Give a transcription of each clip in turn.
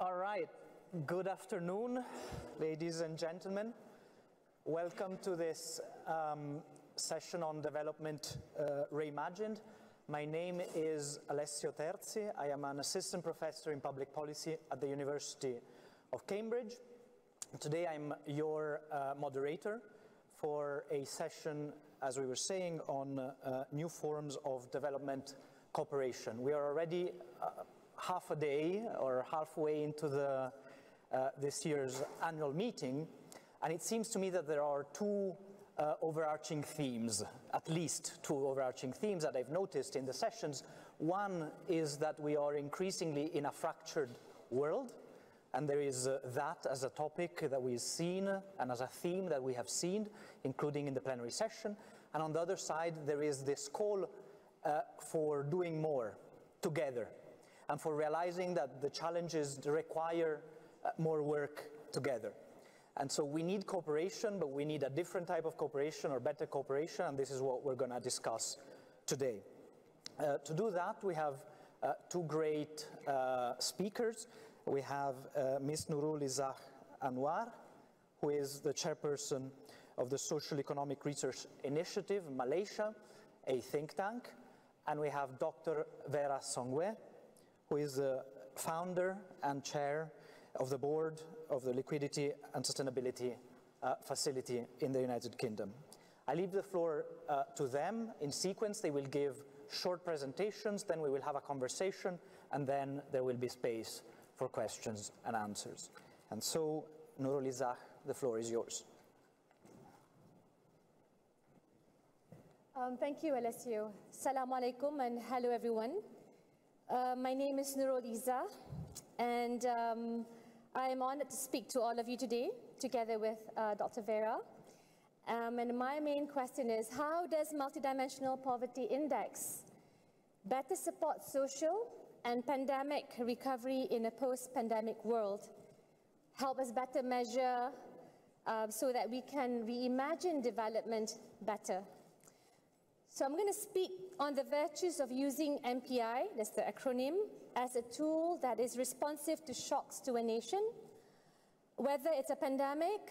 All right, good afternoon, ladies and gentlemen. Welcome to this session on development reimagined. My name is Alessio Terzi. I am an assistant professor in public policy at the University of Cambridge. Today I'm your moderator for a session, as we were saying, on new forms of development cooperation. We are already half a day or halfway into this year's annual meeting, and it seems to me that there are two overarching themes, at least two overarching themes that I've noticed in the sessions. One is that we are increasingly in a fractured world, and there is that as a topic that we've seen and as a theme that we have seen, including in the plenary session. And on the other side, there is this call for doing more together, and for realizing that the challenges require more work together. And so we need cooperation, but we need a different type of cooperation or better cooperation, and this is what we're going to discuss today. To do that, we have two great speakers. We have Ms. Nurul Izzah Anwar, who is the chairperson of the Social Economic Research Initiative, Malaysia, a think tank. And we have Dr. Vera Songwe, who is the founder and chair of the board of the Liquidity and Sustainability Facility in the United Kingdom. I leave the floor to them in sequence. They will give short presentations, then we will have a conversation, and then there will be space for questions and answers. And so, Nurul Izzah, the floor is yours. Thank you, Alessio. Assalamu alaikum and hello, everyone. My name is Nurul Izzah, and I am honored to speak to all of you today, together with Dr. Vera. And my main question is, how does multidimensional poverty index better support social and pandemic recovery in a post-pandemic world? Help us better measure so that we can reimagine development better. So I'm going to speak on the virtues of using MPI, that's the acronym, as a tool that is responsive to shocks to a nation, whether it's a pandemic,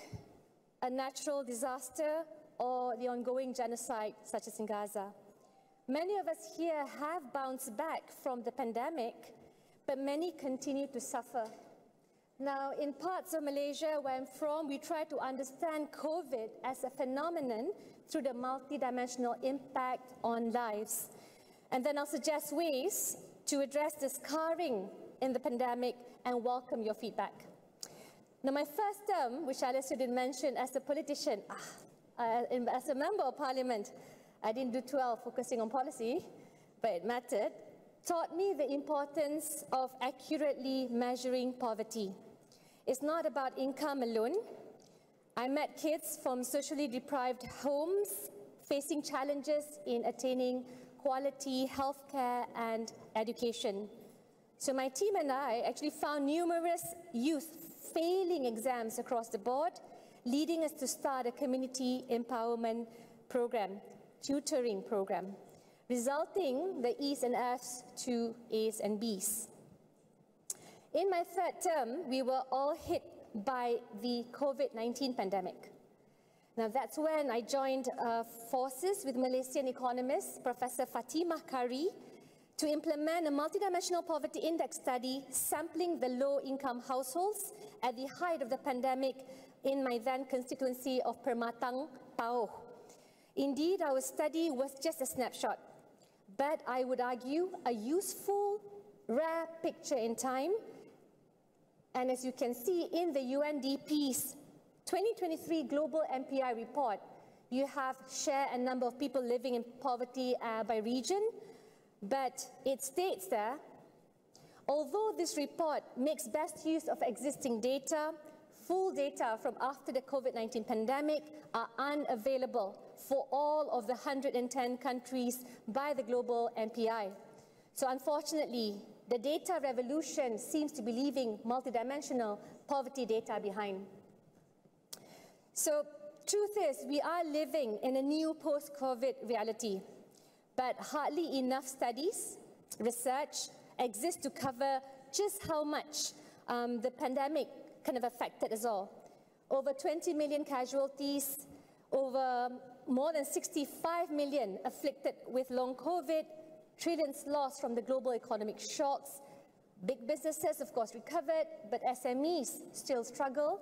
a natural disaster, or the ongoing genocide, such as in Gaza. Many of us here have bounced back from the pandemic, but many continue to suffer. Now, in parts of Malaysia where I'm from, we try to understand COVID as a phenomenon through the multidimensional impact on lives. And then I'll suggest ways to address the scarring in the pandemic and welcome your feedback. Now, my first term, which Alessio did mention, as a politician, as a member of parliament, I didn't do 12 focusing on policy, but it mattered, taught me the importance of accurately measuring poverty. It's not about income alone. I met kids from socially deprived homes facing challenges in attaining quality healthcare and education. So my team and I actually found numerous youth failing exams across the board, leading us to start a community empowerment program, tutoring program, resulting the E's and F's to A's and B's. In my third term, we were all hit by the COVID-19 pandemic. Now that's when I joined forces with Malaysian economist Professor Fatimah Kari to implement a multidimensional poverty index study sampling the low-income households at the height of the pandemic in my then constituency of Permatang, Pauh. Indeed, our study was just a snapshot, but I would argue a useful, rare picture in time. And as you can see in the UNDP's 2023 Global MPI report, you have share and number of people living in poverty by region, but it states that although this report makes best use of existing data, full data from after the COVID-19 pandemic are unavailable for all of the 110 countries by the Global MPI. So unfortunately, the data revolution seems to be leaving multidimensional poverty data behind. So truth is, we are living in a new post-COVID reality, but hardly enough studies, research, exist to cover just how much the pandemic kind of affected us all. Over 20 million casualties, over more than 65 million afflicted with long COVID, trillions lost from the global economic shocks. Big businesses, of course, recovered, but SMEs still struggle.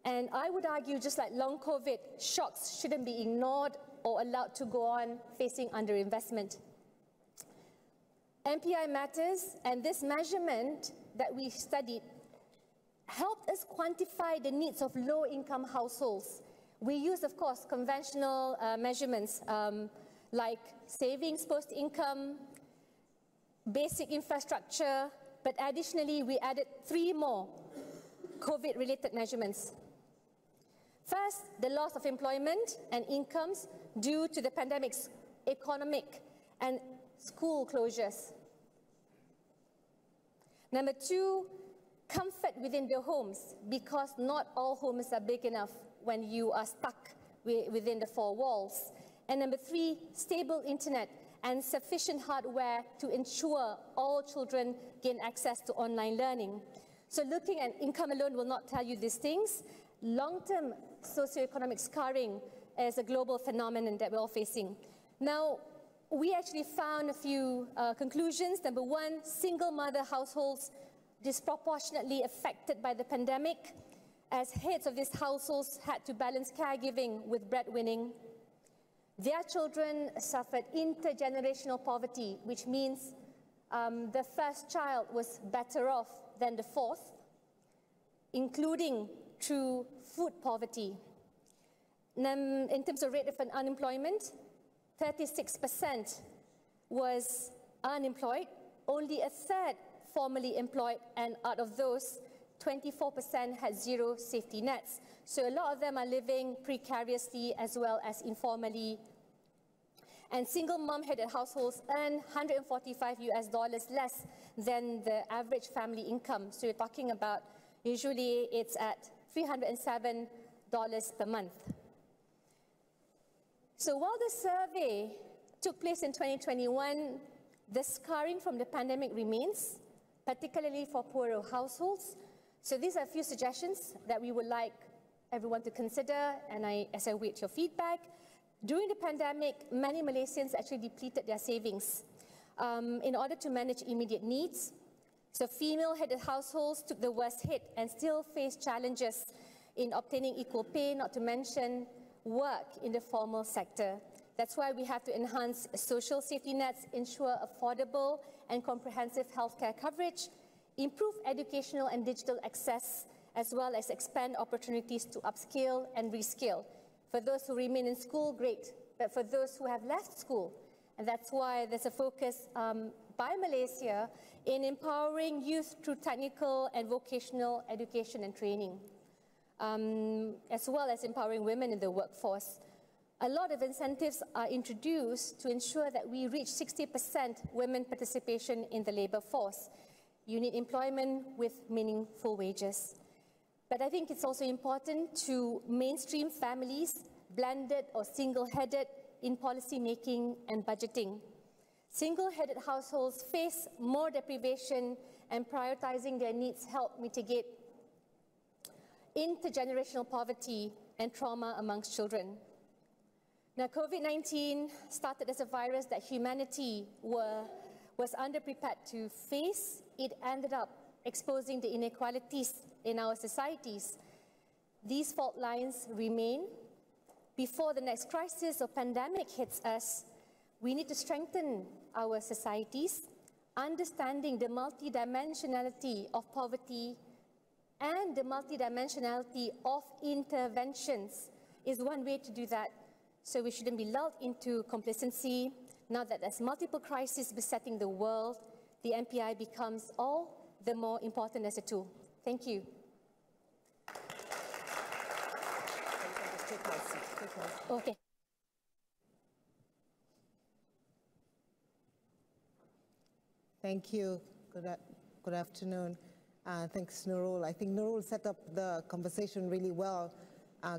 And I would argue, just like long COVID, shocks shouldn't be ignored or allowed to go on facing underinvestment. MPI matters, and this measurement that we studied helped us quantify the needs of low-income households. We use, of course, conventional measurements like savings post-income, basic infrastructure, but additionally, we added 3 more COVID-related measurements. First, the loss of employment and incomes due to the pandemic's economic and school closures. Number 2, comfort within their homes, because not all homes are big enough when you are stuck within the 4 walls. And number 3, stable internet and sufficient hardware to ensure all children gain access to online learning. So looking at income alone will not tell you these things. Long-term socioeconomic scarring is a global phenomenon that we're all facing. Now, we actually found a few conclusions. Number 1, single mother households disproportionately affected by the pandemic, as heads of these households had to balance caregiving with breadwinning. Their children suffered intergenerational poverty, which means the first child was better off than the 4th, including through food poverty. In terms of rate of unemployment, 36% was unemployed, only a third formally employed, and out of those, 24% had 0 safety nets. So a lot of them are living precariously as well as informally. And single mom-headed households earn $145 less than the average family income. So you're talking about, usually it's at $307 per month. So while the survey took place in 2021, the scarring from the pandemic remains, particularly for poorer households. So these are a few suggestions that we would like everyone to consider, and as I wait your feedback. During the pandemic, many Malaysians actually depleted their savings in order to manage immediate needs. So female-headed households took the worst hit and still face challenges in obtaining equal pay, not to mention work in the formal sector. That's why we have to enhance social safety nets, ensure affordable and comprehensive healthcare coverage, improve educational and digital access, as well as expand opportunities to upskill and reskill. For those who remain in school, great, but for those who have left school, and that's why there's a focus by Malaysia in empowering youth through technical and vocational education and training, as well as empowering women in the workforce. A lot of incentives are introduced to ensure that we reach 60% women participation in the labor force. You need employment with meaningful wages. But I think it's also important to mainstream families, blended or single-headed, in policy making and budgeting. Single-headed households face more deprivation, and prioritizing their needs help mitigate intergenerational poverty and trauma amongst children. Now, COVID-19 started as a virus that humanity was underprepared to face. It ended up exposing the inequalities in our societies. These fault lines remain. Before the next crisis or pandemic hits us, we need to strengthen our societies. Understanding the multidimensionality of poverty and the multidimensionality of interventions is one way to do that. So we shouldn't be lulled into complacency. Now that there's multiple crises besetting the world, the MPI becomes all the more important as a tool. Thank you. Okay. Thank you. Good afternoon. Thanks, Nurul. I think Nurul set up the conversation really well,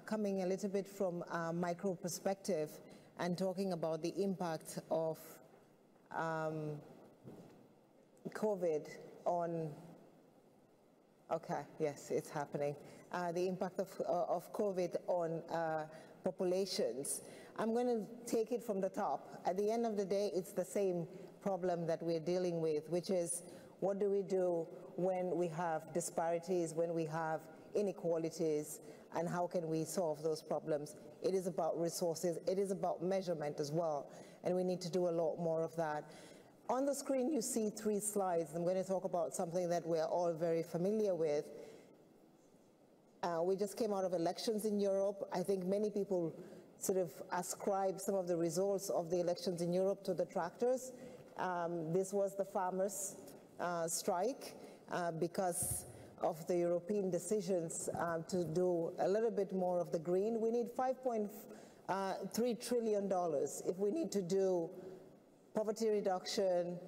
coming a little bit from a micro perspective and talking about the impact of COVID on Okay, yes, it's happening. The impact of COVID on populations. I'm going to take it from the top. At the end of the day, it's the same problem that we're dealing with, which is what do we do when we have disparities, when we have inequalities, and how can we solve those problems? It is about resources. It is about measurement as well, and we need to do a lot more of that. On the screen, you see 3 slides. I'm going to talk about something that we're all very familiar with. We just came out of elections in Europe. I think many people sort of ascribe some of the results of the elections in Europe to the tractors. This was the farmers' strike because of the European decisions to do a little bit more of the green. We need $5.3 trillion if we need to do poverty reduction,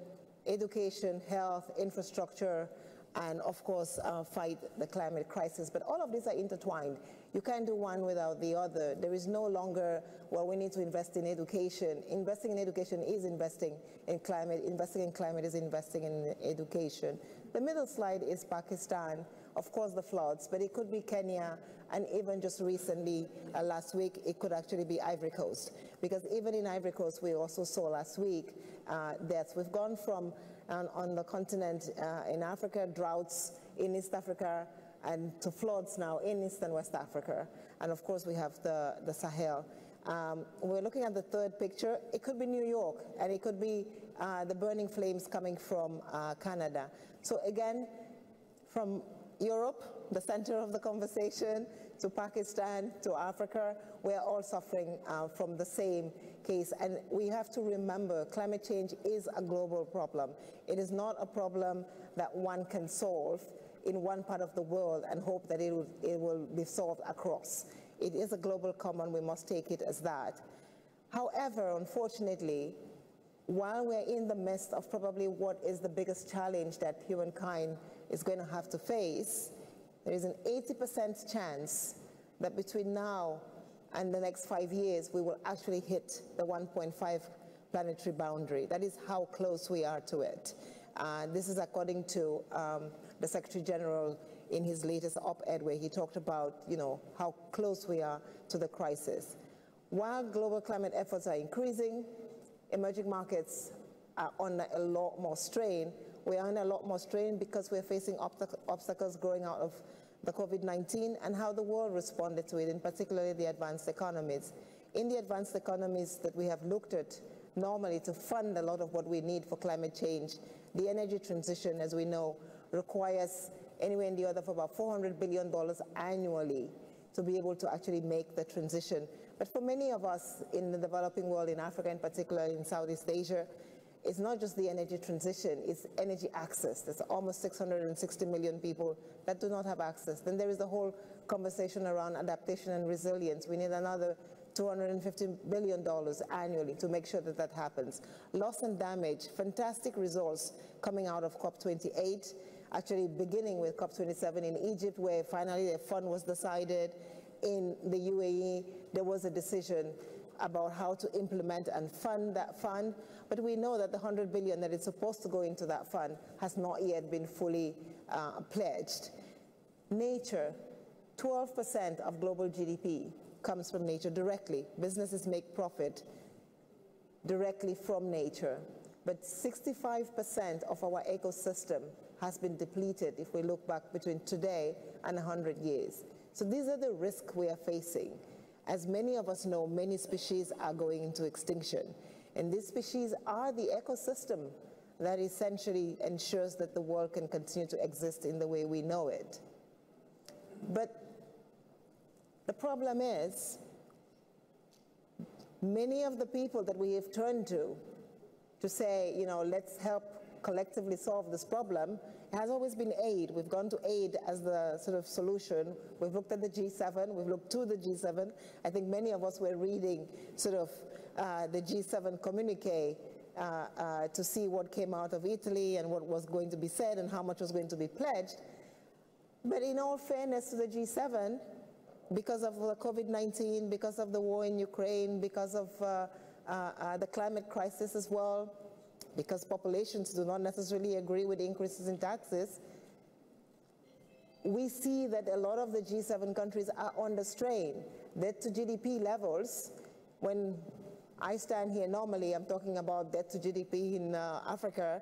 education, health, infrastructure, and of course fight the climate crisis. But all of these are intertwined. You can't do one without the other. There is no longer, well, we need to invest in education. Investing in education is investing in climate. Investing in climate is investing in education. The middle slide is Pakistan. Of course, the floods, but it could be Kenya, and even just recently, last week, it could actually be Ivory Coast. Because even in Ivory Coast, we also saw last week deaths. We've gone from, on the continent in Africa, droughts in East Africa, and to floods now in East and West Africa. And of course, we have the Sahel. We're looking at the third picture. It could be New York, and it could be the burning flames coming from Canada. So again, from Europe, the center of the conversation, to Pakistan, to Africa, we're all suffering from the same case. And we have to remember, climate change is a global problem. It is not a problem that one can solve in one part of the world and hope that it will be solved across. It is a global common. We must take it as that. However, unfortunately, while we're in the midst of probably what is the biggest challenge that humankind is going to have to face, there is an 80% chance that between now and the next 5 years, we will actually hit the 1.5 planetary boundary. That is how close we are to it. This is according to the Secretary General in his latest op-ed, where he talked about, how close we are to the crisis. While global climate efforts are increasing, emerging markets are under a lot more strain. We are under a lot more strain because we're facing obstacles growing out of the COVID-19 and how the world responded to it, in particularly the advanced economies. In the advanced economies that we have looked at normally to fund a lot of what we need for climate change, the energy transition, as we know, requires anywhere in the order of about $400 billion annually to be able to actually make the transition. But for many of us in the developing world, in Africa in particular, in Southeast Asia, it's not just the energy transition, it's energy access. There's almost 660 million people that do not have access. Then there is the whole conversation around adaptation and resilience. We need another $250 billion annually to make sure that that happens. Loss and damage, fantastic results coming out of COP28, actually beginning with COP27 in Egypt, where finally a fund was decided. In the UAE, there was a decision about how to implement and fund that fund, but we know that the $100 billion that is supposed to go into that fund has not yet been fully pledged. Nature, 12% of global GDP comes from nature directly. Businesses make profit directly from nature, but 65% of our ecosystem has been depleted if we look back between today and 100 years. So these are the risks we are facing. As many of us know, many species are going into extinction. And these species are the ecosystem that essentially ensures that the world can continue to exist in the way we know it. But the problem is, many of the people that we have turned to say, let's help collectively solve this problem, has always been aid. We've gone to aid as the sort of solution. We've looked at the G7, we've looked to the G7. I think many of us were reading sort of the G7 communique to see what came out of Italy and what was going to be said and how much was going to be pledged. But in all fairness to the G7, because of the COVID-19, because of the war in Ukraine, because of the climate crisis as well, because populations do not necessarily agree with increases in taxes, we see that a lot of the G7 countries are under strain. Debt to GDP levels, when I stand here normally, I'm talking about debt to GDP in Africa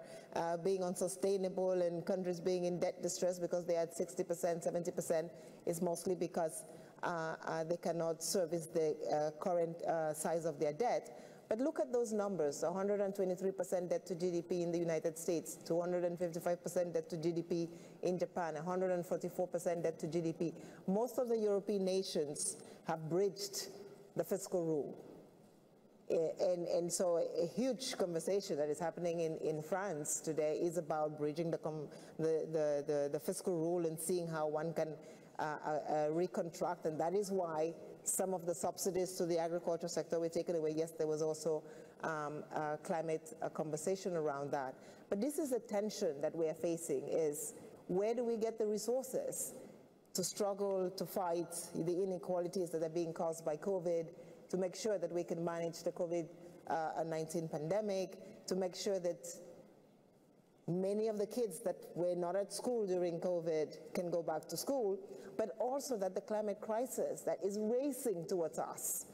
being unsustainable and countries being in debt distress because they are at 60%, 70%, is mostly because they cannot service the current size of their debt. But look at those numbers, 123% debt to GDP in the United States, 255% debt to GDP in Japan, 144% debt to GDP. Most of the European nations have bridged the fiscal rule. And so a huge conversation that is happening in France today is about bridging the fiscal rule and seeing how one can reconstruct, and that is why some of the subsidies to the agriculture sector were taken away. Yes, there was also a climate conversation around that. But this is a tension that we are facing, is where do we get the resources to struggle to fight the inequalities that are being caused by COVID, to make sure that we can manage the COVID-19 pandemic, to make sure that many of the kids that were not at school during COVID can go back to school, but also that the climate crisis that is racing towards us.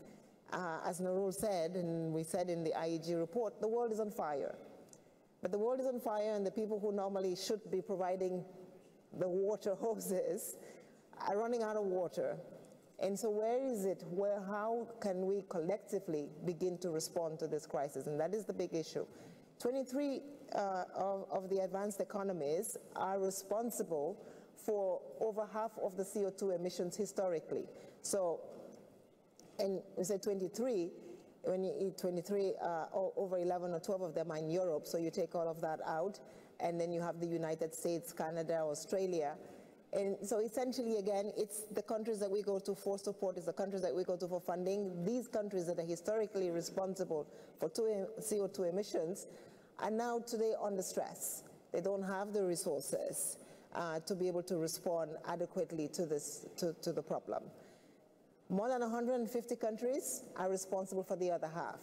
As Nurul said, and we said in the IEG report, the world is on fire. But the world is on fire, and the people who normally should be providing the water hoses are running out of water. And so where is it, how can we collectively begin to respond to this crisis? And that is the big issue. 23 of the advanced economies are responsible for over half of the CO2 emissions historically. So, and we say 23, when you eat 23, over 11 or 12 of them are in Europe, so you take all of that out, and then you have the United States, Canada, Australia. And so essentially, again, it's the countries that we go to for support, it's the countries that we go to for funding. These countries that are historically responsible for CO2 emissions are now today under stress. They don't have the resources to be able to respond adequately to the problem. More than 150 countries are responsible for the other half.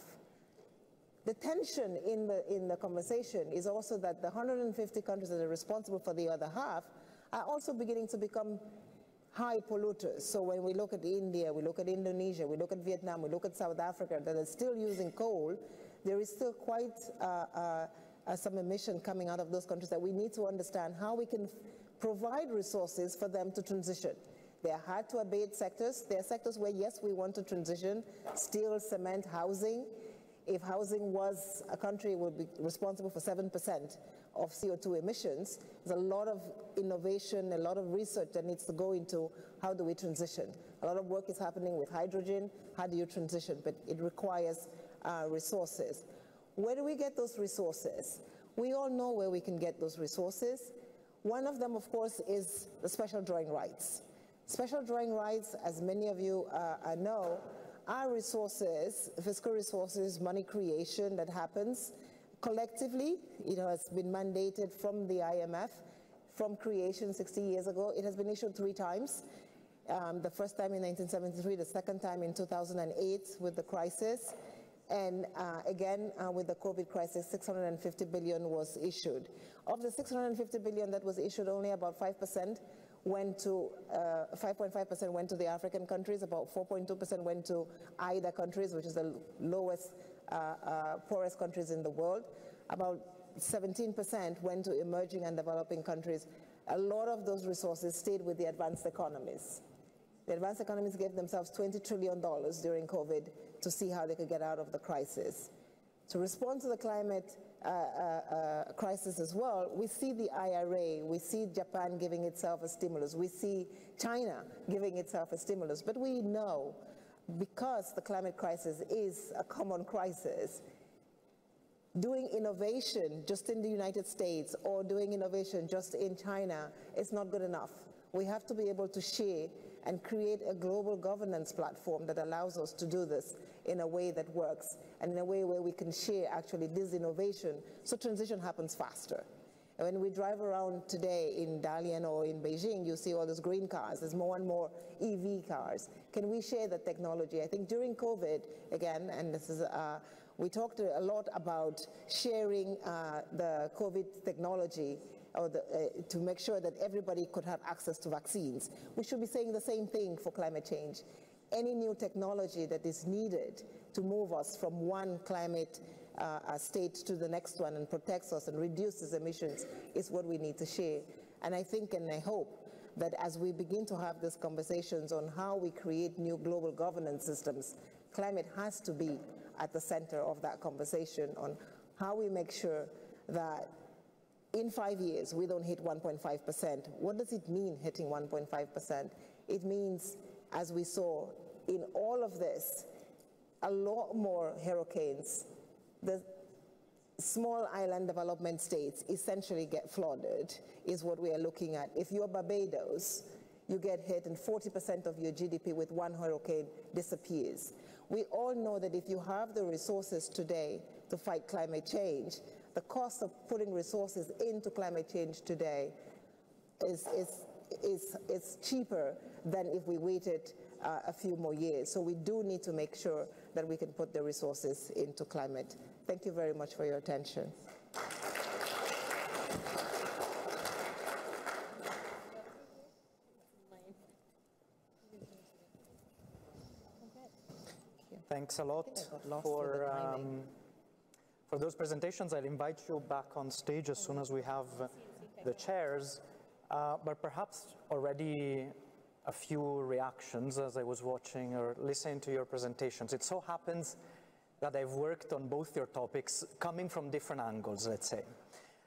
The tension in the conversation is also that the 150 countries that are responsible for the other half are also beginning to become high polluters. So when we look at India, we look at Indonesia, we look at Vietnam, we look at South Africa that are still using coal, there is still quite some emission coming out of those countries that we need to understand how we can provide resources for them to transition. They are hard to abate sectors. There are sectors where, yes, we want to transition, steel, cement, housing. If housing was a country, it would be responsible for 7% of CO2 emissions. There's a lot of innovation, a lot of research that needs to go into how do we transition. A lot of work is happening with hydrogen. How do you transition? But it requires resources. Where do we get those resources? We all know where we can get those resources. One of them, of course, is the special drawing rights. Special drawing rights, as many of you know, are resources, fiscal resources, money creation that happens collectively. It has been mandated from the IMF, from creation 60 years ago. It has been issued 3 times. The first time in 1973, the second time in 2008 with the crisis, and again with the COVID crisis, 650 billion was issued. Of the 650 billion that was issued, only about 5% went to, 5.5% went to the African countries, about 4.2% went to IDA countries, which is the lowest, poorest countries in the world. About 17% went to emerging and developing countries. A lot of those resources stayed with the advanced economies. The advanced economies gave themselves $20 trillion during COVID to see how they could get out of the crisis. To respond to the climate crisis as well, we see the IRA, we see Japan giving itself a stimulus, we see China giving itself a stimulus, but we know because the climate crisis is a common crisis, doing innovation just in the United States or doing innovation just in China is not good enough. We have to be able to share and create a global governance platform that allows us to do this in a way that works and in a way where we can share actually this innovation so transition happens faster. And when we drive around today in Dalian or in Beijing, you see all those green cars. There's more and more EV cars. Can we share the technology? I think during COVID, again, and this is We talked a lot about sharing the COVID technology or to make sure that everybody could have access to vaccines. We should be saying the same thing for climate change. Any new technology that is needed to move us from one climate state to the next one and protects us and reduces emissions is what we need to share. And I think and I hope that as we begin to have these conversations on how we create new global governance systems, climate has to be at the center of that conversation on how we make sure that in 5 years we don't hit 1.5%. What does it mean hitting 1.5%? It means, as we saw in all of this, a lot more hurricanes. The small island development states essentially get flooded, is what we are looking at. If you're Barbados, you get hit and 40% of your GDP with one hurricane disappears. We all know that if you have the resources today to fight climate change, the cost of putting resources into climate change today is cheaper than if we waited a few more years. So we do need to make sure that we can put the resources into climate. Thank you very much for your attention. Thanks a lot for those presentations. I'll invite you back on stage as soon as we have the chairs, but perhaps already a few reactions as I was watching or listening to your presentations. It so happens that I've worked on both your topics coming from different angles, let's say.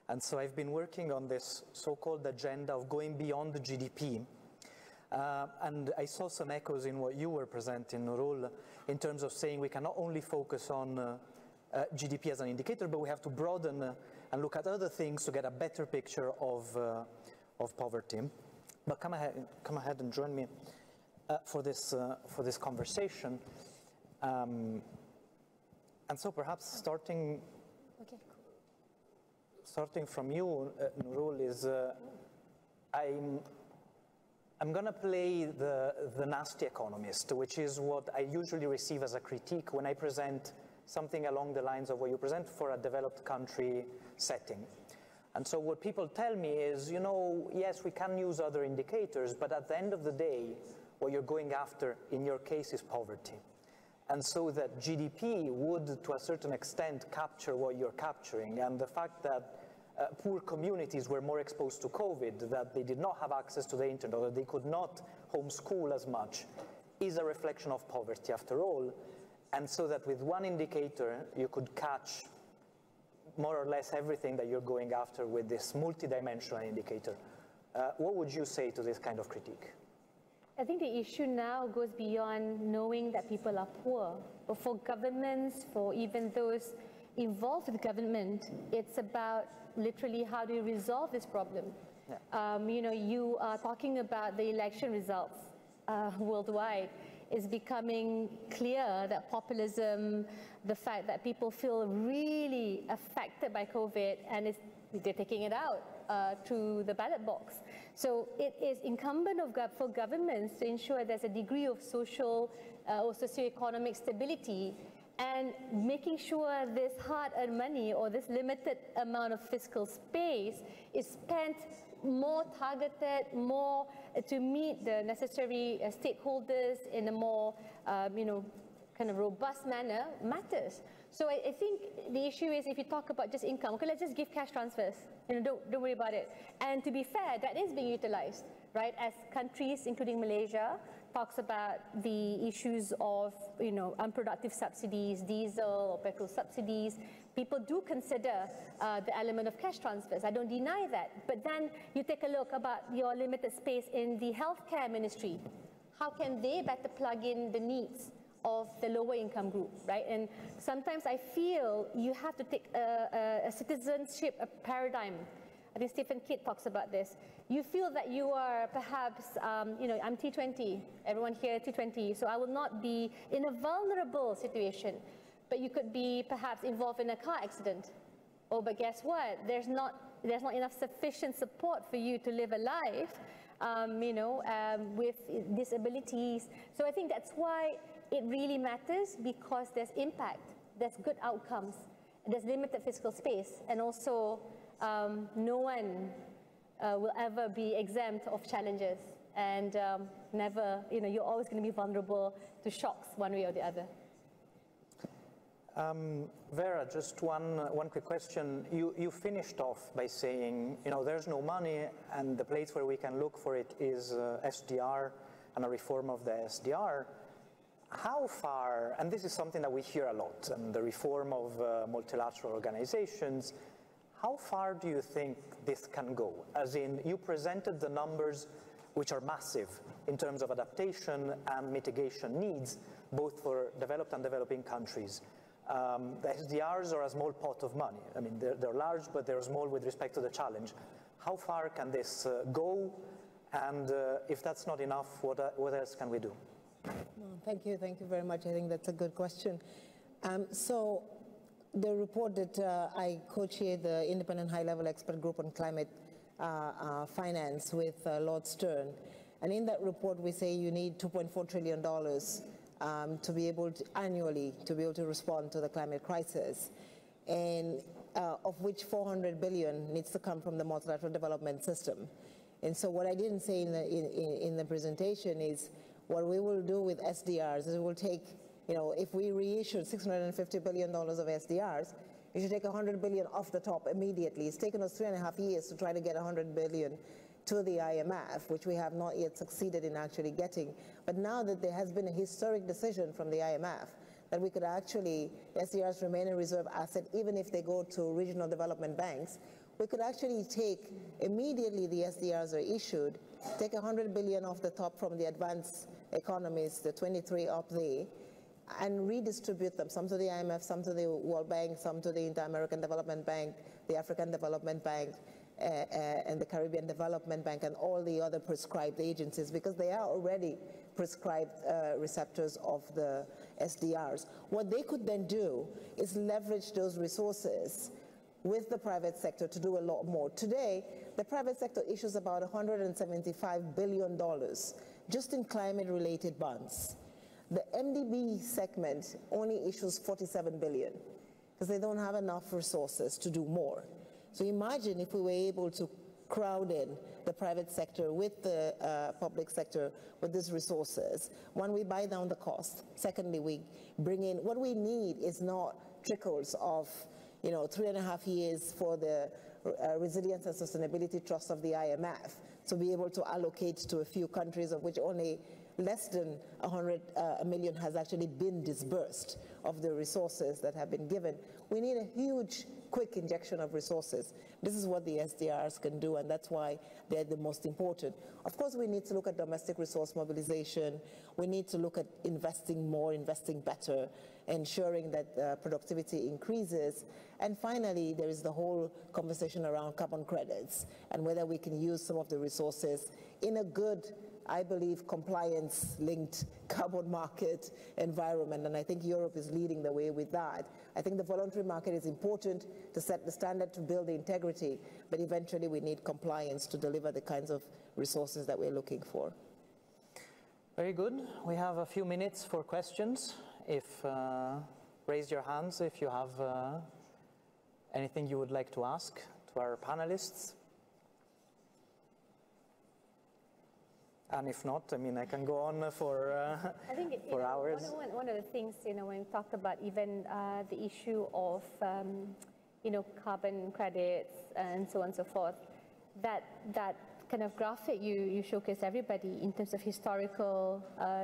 And so I've been working on this so-called agenda of going beyond the GDP. And I saw some echoes in what you were presenting, Nurul, in terms of saying we can not only focus on GDP as an indicator, but we have to broaden and look at other things to get a better picture of poverty. But come ahead and join me for this conversation. And so perhaps starting from you, Nurul, is I'm going to play the nasty economist, which is what I usually receive as a critique when I present something along the lines of what you present for a developed country setting. And so what people tell me is, you know, yes, we can use other indicators, but at the end of the day, what you're going after in your case is poverty. And so that GDP would, to a certain extent, capture what you're capturing. And the fact that poor communities were more exposed to COVID, that they did not have access to the internet, or that they could not homeschool as much, is a reflection of poverty after all. And so that with one indicator, you could catch more or less everything that you're going after with this multidimensional indicator. What would you say to this kind of critique? I think the issue now goes beyond knowing that people are poor. But for governments, for even those involved with government, it's about literally how do you resolve this problem. Yeah. You know, you are talking about the election results worldwide. It's becoming clear that populism, the fact that people feel really affected by COVID, and they're taking it out through the ballot box. So it is incumbent for governments to ensure there's a degree of social or socioeconomic stability, and making sure this hard-earned money or this limited amount of fiscal space is spent more targeted, more to meet the necessary stakeholders in a more, you know, kind of robust manner matters. So I think the issue is, if you talk about just income, okay, let's just give cash transfers. You know, don't worry about it. And to be fair, that is being utilized, right? As countries, including Malaysia, talks about the issues of, you know, unproductive subsidies, diesel or petrol subsidies. People do consider the element of cash transfers. I don't deny that. But then you take a look about your limited space in the healthcare ministry. How can they better plug in the needs of the lower income group, right? And sometimes I feel you have to take a citizenship paradigm. I think Stephen Kidd talks about this. You feel that you are perhaps, you know, I'm T20, everyone here T20, so I will not be in a vulnerable situation, but you could be perhaps involved in a car accident. Oh, but guess what? There's not enough sufficient support for you to live a life, you know, with disabilities. So I think that's why it really matters, because there's impact there's good outcomes, there's limited fiscal space, and also no one will ever be exempt of challenges, and never, you're always going to be vulnerable to shocks one way or the other. Vera, just one quick question. You finished off by saying, there's no money, and the place where we can look for it is SDR and a reform of the SDR. How far, and this is something that we hear a lot, and the reform of multilateral organizations, how far do you think this can go? As in, you presented the numbers, which are massive in terms of adaptation and mitigation needs, both for developed and developing countries. The SDRs are a small pot of money. I mean, they're large, but they're small with respect to the challenge. How far can this go? And if that's not enough, what else can we do? Thank you very much. I think that's a good question. So the report that I co-chaired, the Independent High-Level Expert Group on Climate Finance with Lord Stern, and in that report we say you need $2.4 trillion to be able to annually to be able to respond to the climate crisis, and of which 400 billion needs to come from the multilateral development system. And so what I didn't say in the presentation is what we will do with SDRs is we will take, if we reissued $650 billion of SDRs, you should take 100 billion off the top immediately. It's taken us 3.5 years to try to get 100 billion to the IMF, which we have not yet succeeded in actually getting. But now that there has been a historic decision from the IMF that we could actually, SDRs remain a reserve asset even if they go to regional development banks, we could actually take immediately the SDRs are issued, take 100 billion off the top from the advanced economies, the 23 up there, and redistribute them, some to the IMF, some to the World Bank, some to the Inter-American Development Bank, the African Development Bank, and the Caribbean Development Bank, and all the other prescribed agencies, because they are already prescribed receptors of the SDRs. What they could then do is leverage those resources with the private sector to do a lot more. Today, the private sector issues about $175 billion just in climate-related bonds. The MDB segment only issues $47 billion because they don't have enough resources to do more. So imagine if we were able to crowd in the private sector with the public sector with these resources. One, we buy down the cost. Secondly, we bring in, what we need is not trickles of 3.5 years for the Resilience and Sustainability Trust of the IMF to be able to allocate to a few countries, of which only less than 100 million has actually been disbursed of the resources that have been given. We need a huge, quick injection of resources. This is what the SDRs can do, and that's why they're the most important. Of course, we need to look at domestic resource mobilization. We need to look at investing more, investing better, ensuring that productivity increases. And finally, there is the whole conversation around carbon credits and whether we can use some of the resources in a good, I believe, compliance-linked carbon market environment, and I think Europe is leading the way with that. I think the voluntary market is important to set the standard, to build the integrity, but eventually we need compliance to deliver the kinds of resources that we're looking for. Very good. We have a few minutes for questions. Raise your hands if you have anything you would like to ask to our panelists. And if not, I mean, I can go on for hours. One of the things, when we talk about even the issue of, carbon credits and so on and so forth, that kind of graphic you showcase everybody in terms of historical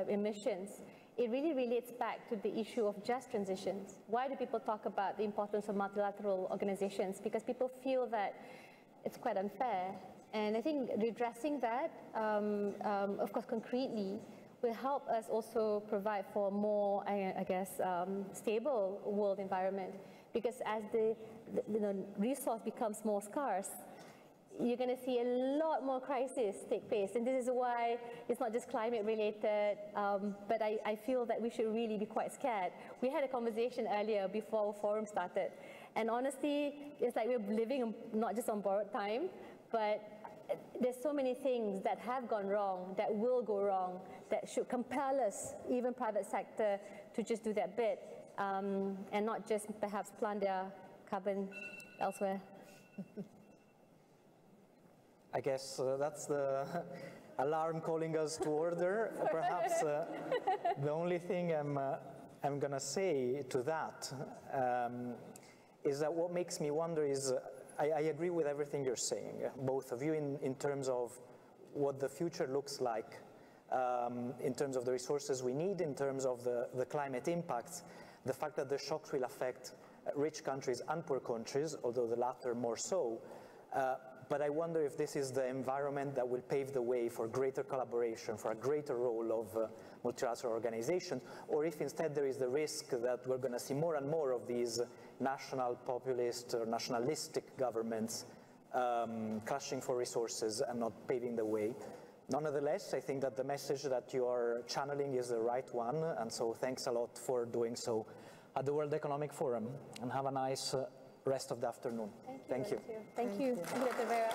emissions, it really relates back to the issue of just transitions. Why do people talk about the importance of multilateral organizations? Because people feel that it's quite unfair. And I think redressing that, of course, concretely, will help us also provide for a more, stable world environment. Because as the resource becomes more scarce, you're going to see a lot more crises take place. And this is why it's not just climate related, but I feel that we should really be quite scared. We had a conversation earlier before the forum started. And honestly, it's like we're living not just on borrowed time, but there's so many things that have gone wrong, that will go wrong, that should compel us, even private sector, to just do that bit. and not just perhaps plant their carbon elsewhere. I guess that's the alarm calling us to order. Perhaps the only thing I'm going to say to that is that what makes me wonder is I agree with everything you're saying, both of you, in terms of what the future looks like, in terms of the resources we need, in terms of the climate impacts, the fact that the shocks will affect rich countries and poor countries, although the latter more so. But I wonder if this is the environment that will pave the way for greater collaboration, for a greater role of multilateral organizations, or if instead there is the risk that we're going to see more and more of these national populist or nationalistic governments clashing for resources and not paving the way. Nonetheless, I think that the message that you are channeling is the right one, and so thanks a lot for doing so at the World Economic Forum, and have a nice rest of the afternoon. Thank you. Thank you. Thank you, Dr. Vera.